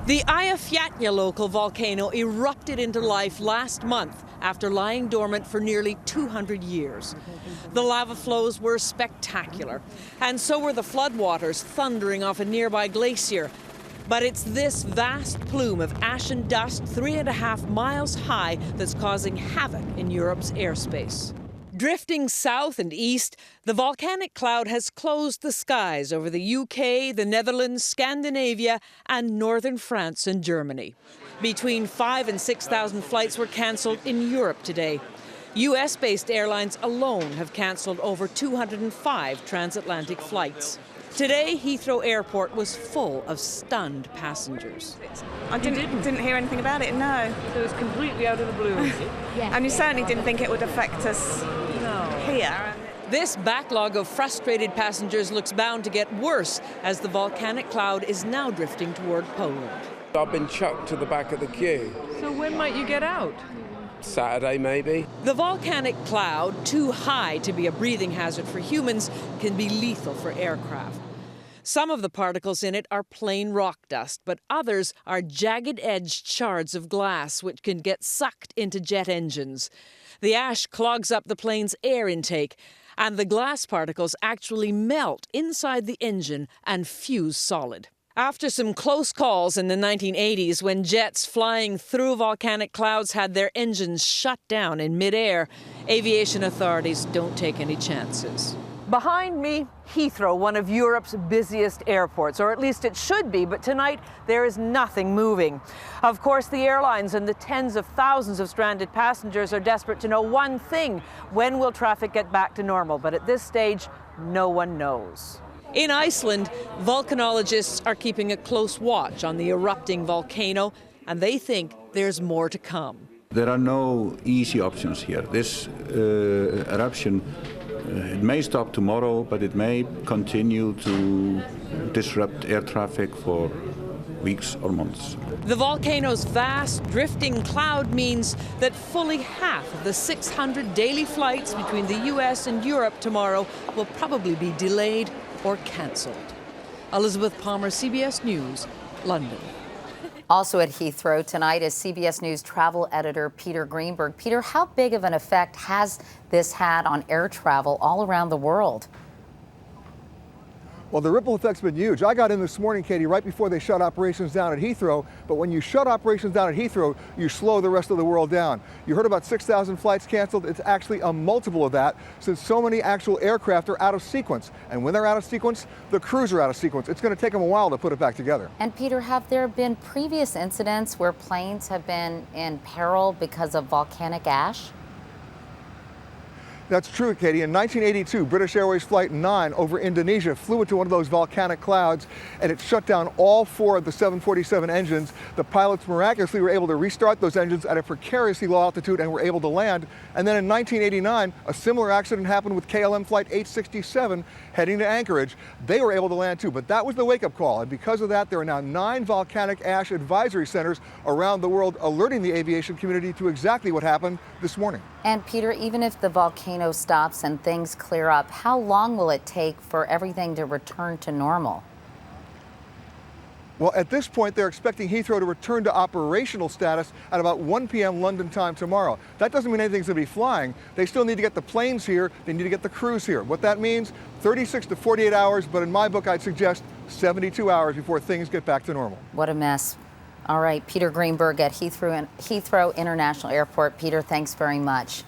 The Eyjafjallajökull local volcano erupted into life last month after lying dormant for nearly 200 years. The lava flows were spectacular, and so were the floodwaters thundering off a nearby glacier. But it's this vast plume of ash and dust 3.5 miles high that's causing havoc in Europe's airspace. Drifting south and east, the volcanic cloud has closed the skies over the UK, the Netherlands, Scandinavia, and northern France and Germany. Between 5,000 and 6,000 flights were cancelled in Europe today. US-based airlines alone have cancelled over 205 transatlantic flights. Today, Heathrow Airport was full of stunned passengers. I didn't hear anything about it, no. So it's completely out of the blue. Yeah. And you certainly didn't think it would affect us here. This backlog of frustrated passengers looks bound to get worse as the volcanic cloud is now drifting toward Poland. I've been chucked to the back of the queue. So when might you get out? Saturday, maybe. The volcanic cloud, too high to be a breathing hazard for humans, can be lethal for aircraft. Some of the particles in it are plain rock dust, but others are jagged-edged shards of glass which can get sucked into jet engines. The ash clogs up the plane's air intake, and the glass particles actually melt inside the engine and fuse solid. After some close calls in the 1980s when jets flying through volcanic clouds had their engines shut down in midair, aviation authorities don't take any chances. Behind me, Heathrow, one of Europe's busiest airports, or at least it should be, but tonight there is nothing moving. Of course, the airlines and the tens of thousands of stranded passengers are desperate to know one thing: when will traffic get back to normal? But at this stage, no one knows. In Iceland, volcanologists are keeping a close watch on the erupting volcano, and they think there's more to come. There are no easy options here. This eruption, it may stop tomorrow, but it may continue to disrupt air traffic for weeks or months. The volcano's vast drifting cloud means that fully half of the 600 daily flights between the US and Europe tomorrow will probably be delayed or cancelled. Elizabeth Palmer, CBS News, London. Also at Heathrow tonight is CBS News travel editor Peter Greenberg. Peter, how big of an effect has this had on air travel all around the world? Well, the ripple effect's been huge. I got in this morning, Katie, right before they shut operations down at Heathrow. But when you shut operations down at Heathrow, you slow the rest of the world down. You heard about 6,000 flights canceled. It's actually a multiple of that, since so many actual aircraft are out of sequence. And when they're out of sequence, the crews are out of sequence. It's going to take them a while to put it back together. And Peter, have there been previous incidents where planes have been in peril because of volcanic ash? That's true, Katie. In 1982, British Airways Flight 9 over Indonesia flew into one of those volcanic clouds, and it shut down all 4 of the 747 engines. The pilots miraculously were able to restart those engines at a precariously low altitude and were able to land. And then in 1989, a similar accident happened with KLM Flight 867 heading to Anchorage. They were able to land too, but that was the wake-up call. And because of that, there are now 9 volcanic ash advisory centers around the world alerting the aviation community to exactly what happened this morning. And Peter, even if the volcano stops and things clear up, how long will it take for everything to return to normal? Well, at this point, they're expecting Heathrow to return to operational status at about 1 p.m. London time tomorrow. That doesn't mean anything's going to be flying. They still need to get the planes here. They need to get the crews here. What that means, 36 to 48 hours, but in my book, I'd suggest 72 hours before things get back to normal. What a mess. All right, Peter Greenberg at Heathrow International Airport. Peter, thanks very much.